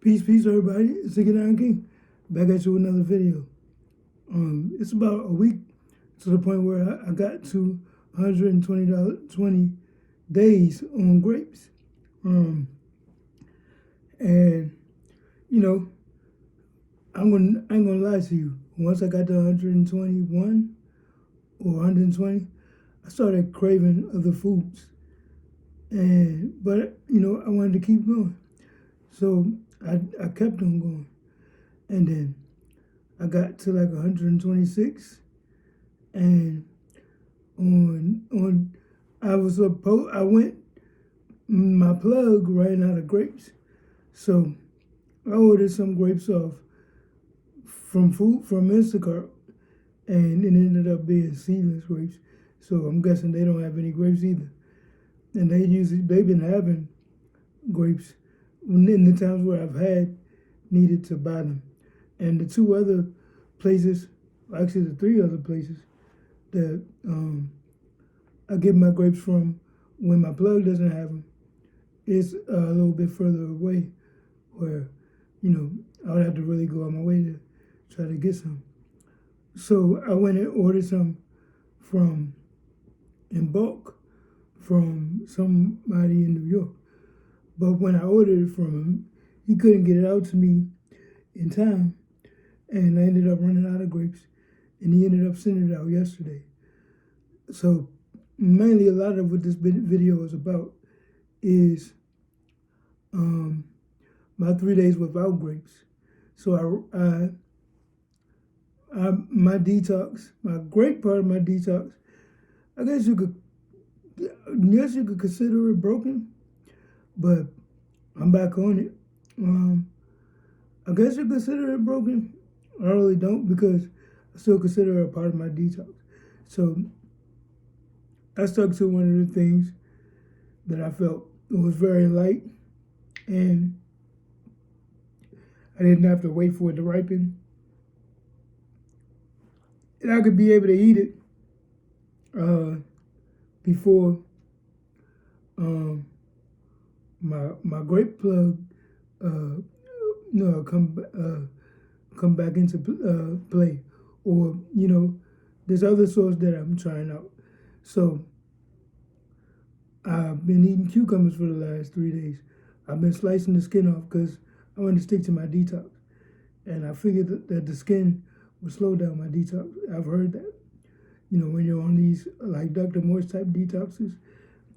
Peace, everybody. It's the Nine King. Back at you with another video. It's about a week to the point where I got to $120 days on grapes. And you know, I ain't gonna lie to you. Once I got to 121 or 120, I started craving other foods. But I wanted to keep going. So I kept on going. And then I got to like 126, and my plug ran out of grapes. So I ordered some grapes off from Instacart, and it ended up being seedless grapes. So I'm guessing they don't have any grapes either. And they've been having grapes in the times where I've needed to buy them. And the two other places, actually the three other places that I get my grapes from when my plug doesn't have them, it's a little bit further away where, I would have to really go on my way to try to get some. So I went and ordered some in bulk from somebody in New York. But when I ordered it from him, he couldn't get it out to me in time, and I ended up running out of grapes, and he ended up sending it out yesterday. So mainly a lot of what this video is about is my 3 days without grapes. So my detox, my great part of my detox, I guess you could consider it broken, but I'm back on it. I guess you consider it broken. I really don't, because I still consider it a part of my detox. So I stuck to one of the things that I felt was very light, and I didn't have to wait for it to ripen, and I could be able to eat it before my grape plug come back into play, or there's other sauce that I'm trying out. So I've been eating cucumbers for the last 3 days. I've been slicing the skin off because I want to stick to my detox, and I figured that the skin would slow down my detox. I've heard that, when you're on these like Dr. Morse type detoxes.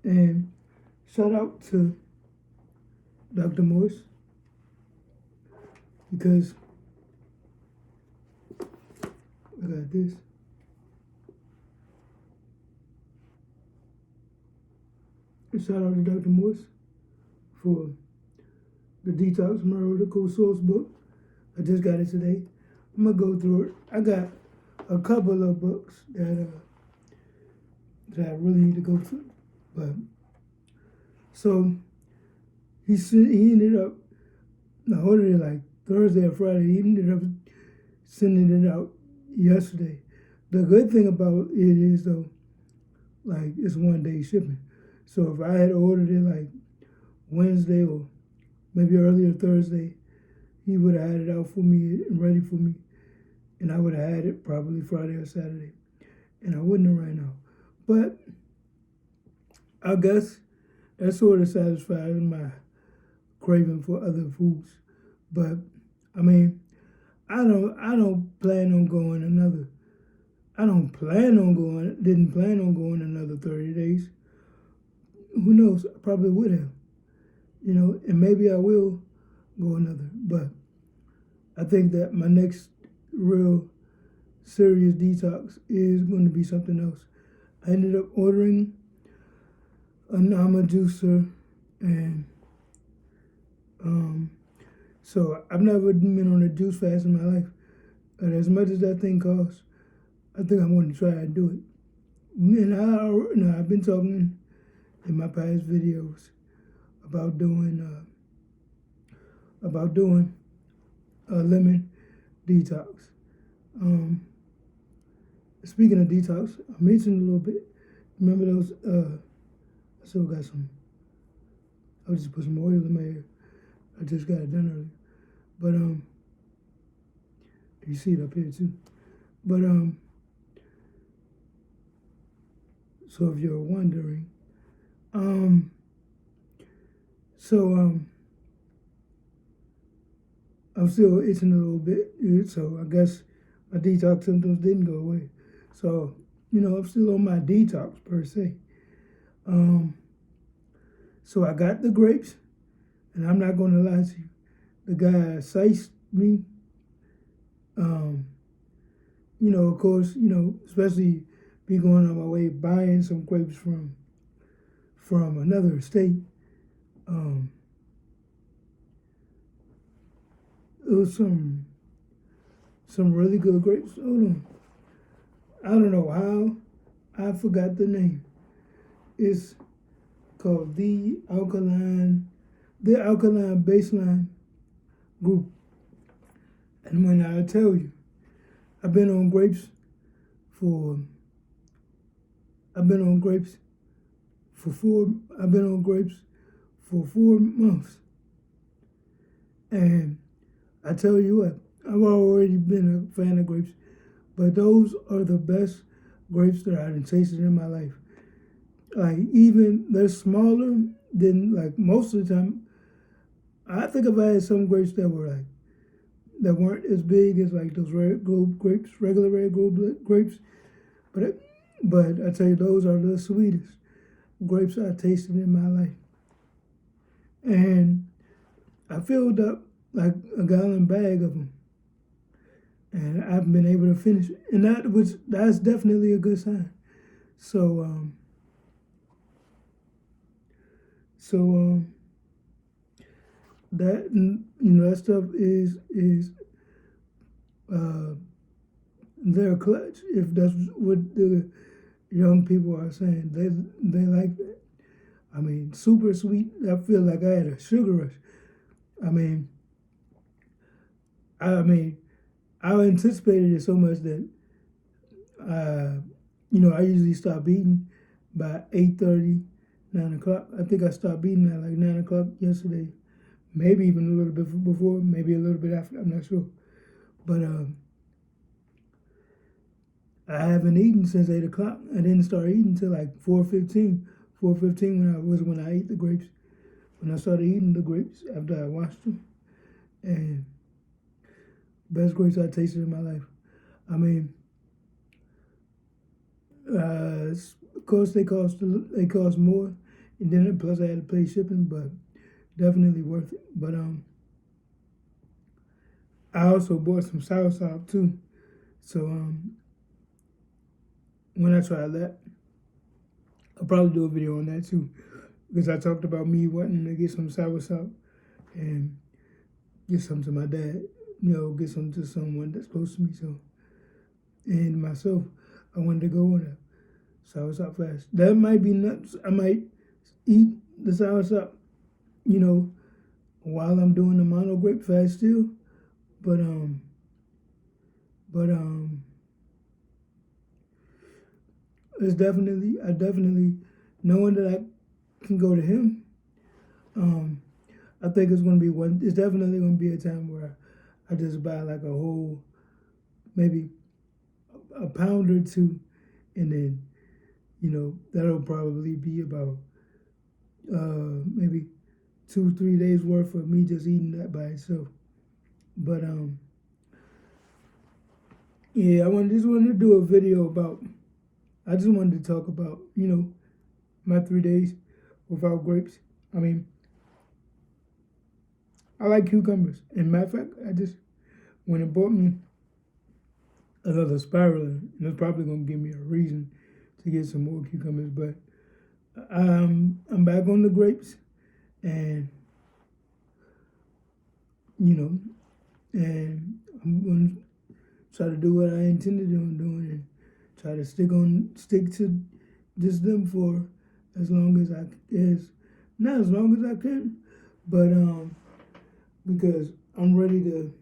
And shout out to Dr. Morse, because I got this. Shout out to Dr. Morse for the Detox Miracle Source book. I just got it today. I'm gonna go through it. I got a couple of books that I really need to go through, but so he ended up. I ordered it like Thursday or Friday. He ended up sending it out yesterday. The good thing about it is, though, like, it's 1 day shipping. So if I had ordered it like Wednesday or maybe earlier Thursday, he would have had it out for me and ready for me, and I would have had it probably Friday or Saturday, and I wouldn't have right now. But I guess that sort of satisfies my craving for other foods. But I mean, I don't plan on going another. Didn't plan on going another 30 days. Who knows? I probably would have, and maybe I will go another. But I think that my next real serious detox is going to be something else. I ended up ordering a Nama juicer, and so I've never been on a juice fast in my life. And as much as that thing costs, I think I'm going to try and do it. And I've been talking in my past videos about doing a lemon detox. Speaking of detox, I mentioned a little bit. Remember those? I still got some. I just put some oil in my hair. I just got it done earlier. But you see it up here too. But so if you're wondering, so I'm still itching a little bit, so I guess my detox symptoms didn't go away. So, I'm still on my detox per se. So I got the grapes, and I'm not going to lie to you. The guy sized me. Of course, especially be going on my way buying some grapes from another state. It was some really good grapes. Hold on. I don't know how. I forgot the name. It's called the Alkaline Baseline Group. And when I tell you, I've been on grapes for I've been on grapes for 4 months. And I tell you what, I've already been a fan of grapes, but those are the best grapes that I've tasted in my life. Like, even they're smaller than, like, most of the time. I think I've had some grapes that weren't as big as like those red globe grapes, regular red globe grapes, but I tell you, those are the sweetest grapes I tasted in my life. And I filled up like a gallon bag of them, and I've been able to finish it, and that's definitely a good sign. So that that stuff is their clutch, if that's what the young people are saying. They like that. I mean, super sweet. I feel like I had a sugar rush. I mean, I anticipated it so much that I usually stop eating by 8:30, 9 o'clock. I think I stopped eating at like 9 o'clock yesterday. Maybe even a little bit before, maybe a little bit after. I'm not sure, but I haven't eaten since 8 o'clock. I didn't start eating till like 4:15. 4:15 when I ate the grapes. When I started eating the grapes after I washed them, and best grapes I tasted in my life. I mean, of course they cost more, and then plus I had to pay shipping, but definitely worth it. But I also bought some soursop too. So when I try that, I'll probably do a video on that too, because I talked about me wanting to get some soursop and get some to my dad. Get some to someone that's close to me. So, and myself, I wanted to go on a soursop fast. That might be nuts. I might eat the soursop, while I'm doing the mono grape fast still. But it's definitely knowing that I can go to him. I think it's definitely gonna be a time where I just buy like a whole, maybe a pound or two, and then that'll probably be about maybe 2-3 days worth of me just eating that by itself. But yeah, just wanted to do a video about. I just wanted to talk about my 3 days without grapes. I mean, I like cucumbers. And matter of fact, I just went and bought me another spiraler, and it's probably gonna give me a reason to get some more cucumbers. But I'm back on the grapes, and and I'm gonna try to do what I intended on doing, and try to stick to just them for as long as not as long as I can, but because I'm ready to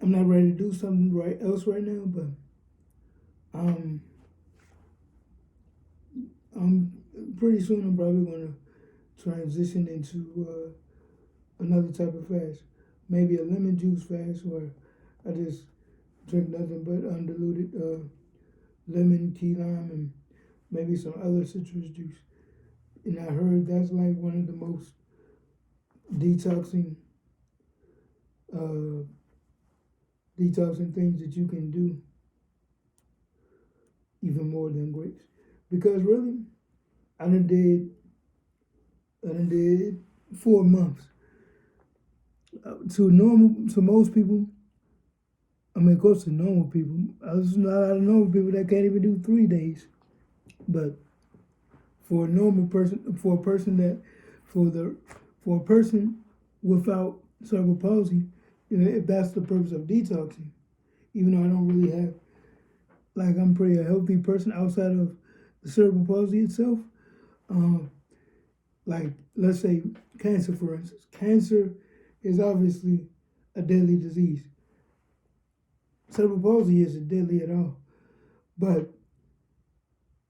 I'm not ready to do something else right now, but pretty soon I'm probably gonna transition into another type of fast, maybe a lemon juice fast, where I just drink nothing but undiluted lemon, key lime, and maybe some other citrus juice. And I heard that's like one of the most detoxing uh, detoxing things that you can do, even more than grapes. Because really, I done did 4 months. To most people, I mean, of course, to normal people, there's not a lot of normal people that can't even do 3 days. But for a normal person, for the, for a person without cerebral palsy, if that's the purpose of detoxing, even though I don't really have, like, I'm pretty a healthy person outside of the cerebral palsy itself. Um, like, let's say cancer, for instance. Cancer is obviously a deadly disease. Cerebral palsy isn't deadly at all. But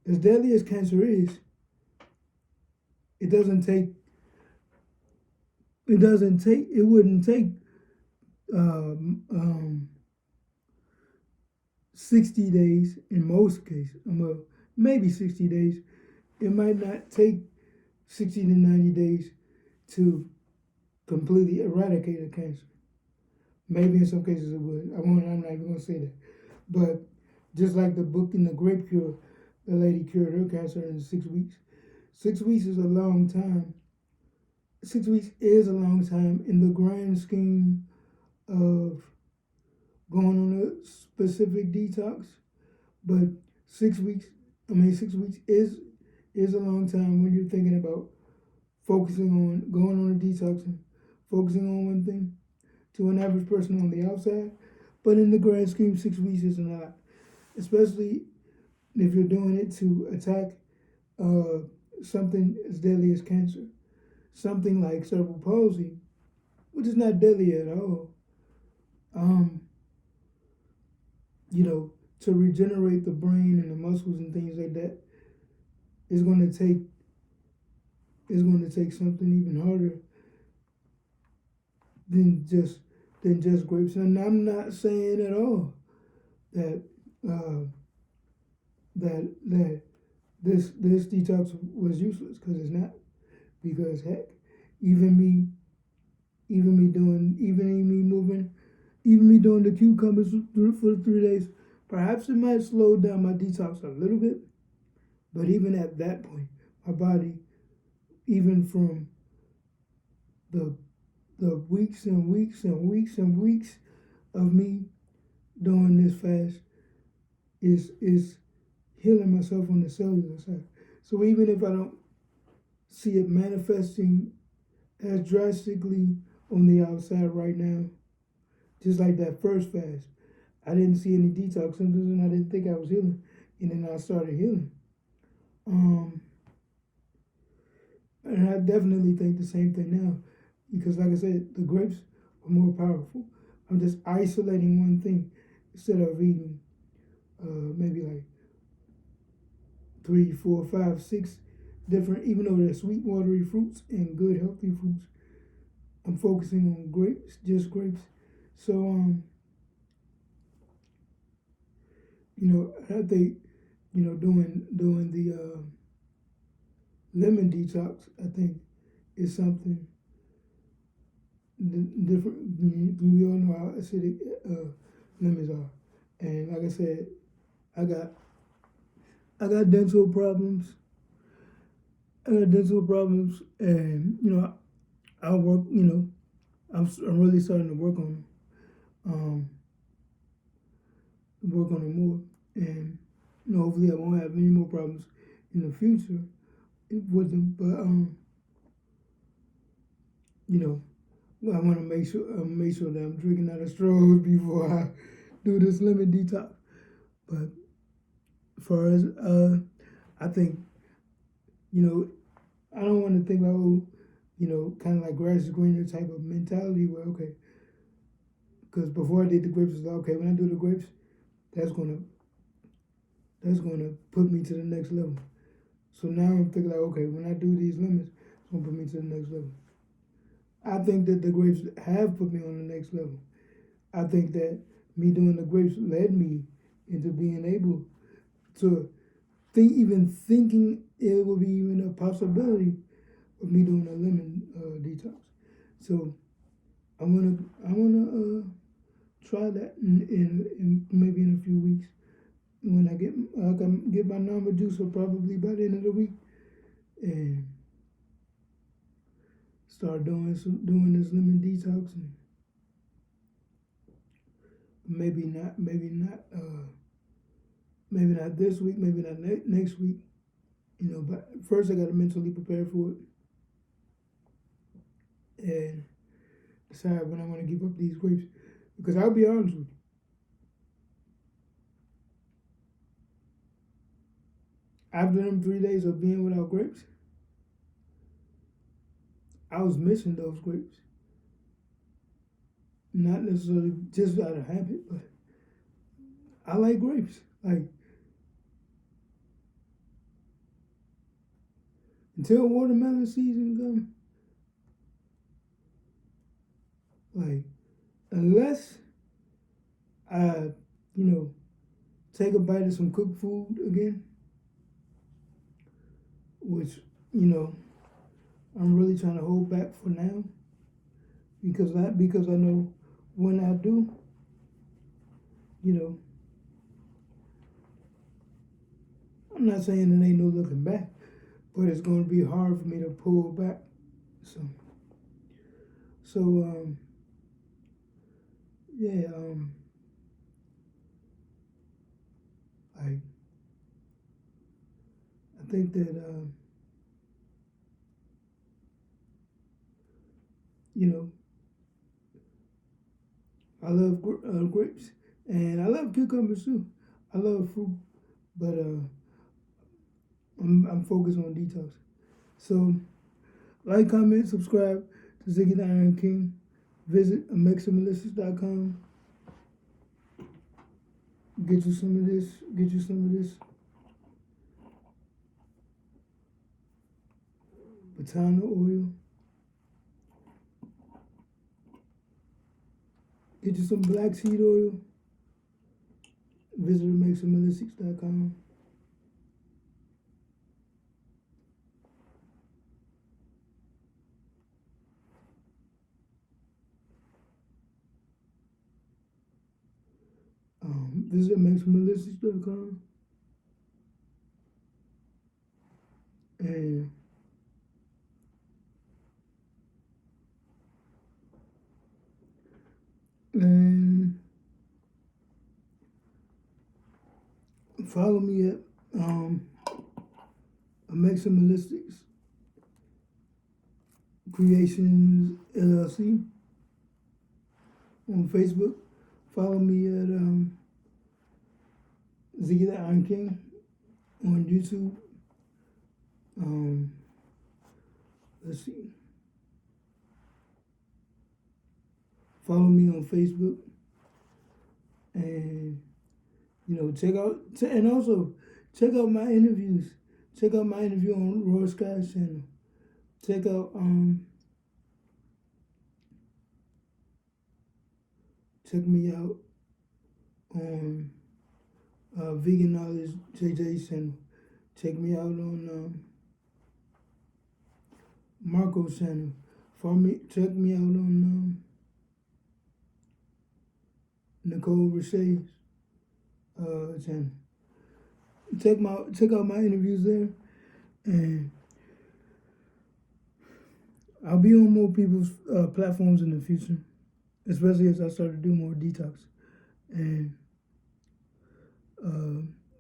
as deadly as cancer is, it doesn't take, it wouldn't take um, um, 60 days in most cases. Well, maybe 60 days. It might not take 60 to 90 days to completely eradicate a cancer. Maybe in some cases it would. I'm not even going to say that. But just like the book in The Grape Cure, the lady cured her cancer in 6 weeks. 6 weeks is a long time. 6 weeks is a long time in the grand scheme of going on a specific detox. But 6 weeks, 6 weeks is a long time when you're thinking about focusing on going on a detox and focusing on one thing to an average person on the outside. But in the grand scheme, 6 weeks isn't a lot, especially if you're doing it to attack something as deadly as cancer, something like cerebral palsy, which is not deadly at all. Um, to regenerate the brain and the muscles and things like that is going to take something even harder than just grapes. And I'm not saying at all that uh, that this detox was useless, because it's not. Because heck, even me doing the cucumbers for the 3 days, perhaps it might slow down my detox a little bit. But even at that point, my body, even from the weeks and weeks and weeks and weeks of me doing this fast, is healing myself on the cellular side. So even if I don't see it manifesting as drastically on the outside right now, just like that first fast, I didn't see any detox symptoms and I didn't think I was healing. And then I started healing. And I definitely think the same thing now, because like I said, the grapes are more powerful. I'm just isolating one thing instead of eating maybe like 3, 4, 5, 6 different, even though they're sweet, watery fruits and good, healthy fruits. I'm focusing on grapes, just grapes. So, I think, doing the lemon detox, I think, is something different. We all know how acidic lemons are, and like I said, I got dental problems. And I work. I'm really starting to work on them more, and hopefully I won't have any more problems in the future with them. But I want to make sure that I'm drinking out of straws before I do this lemon detox. But as far as I think, I don't want to think like, kind of like grass is greener type of mentality where, okay, because before I did the grapes, it's like, okay, when I do the grapes, that's gonna put me to the next level. So now I'm thinking like, okay, when I do these limits, it's gonna put me to the next level. I think that the grapes have put me on the next level. I think that me doing the grapes led me into being able to even thinking it would be even a possibility of me doing a lemon detox. So I wanna try that in maybe in a few weeks when I can get my normal juice, or probably by the end of the week, and start doing this lemon detox, and maybe not this week, maybe not next week. But first I got to mentally prepare for it and decide when I want to give up these grapes. Because I'll be honest with you, after them 3 days of being without grapes, I was missing those grapes. Not necessarily just out of habit, but I like grapes. Like, until watermelon season comes, like, unless I, take a bite of some cooked food again, which, I'm really trying to hold back for now, because I know when I do, I'm not saying there ain't no looking back, but it's going to be hard for me to pull back. So yeah, I think that I love grapes, and I love cucumbers too. I love fruit, but I'm focused on detox. So like, comment, subscribe to Ziggy the Iron King. Visit amaximalistic.com. Get you some of this. Get you some of this Batana oil. Get you some black seed oil. Visit amaximalistic.com. Visit maximalistics.com, and follow me at Maximalistics Creations LLC on Facebook. Follow me at Ziggy the Iron King on YouTube. Let's see. Follow me on Facebook, and and also check out my interviews. Check out my interview on Roy Scott's channel. Check out check me out on Vegan Knowledge JJ's channel. Check me out on Marco's channel. Check me out on Nicole Richey's channel. Check out my interviews there, and I'll be on more people's platforms in the future, especially as I start to do more detox. And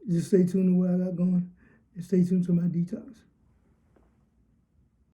just stay tuned to what I got going, and stay tuned to my detox.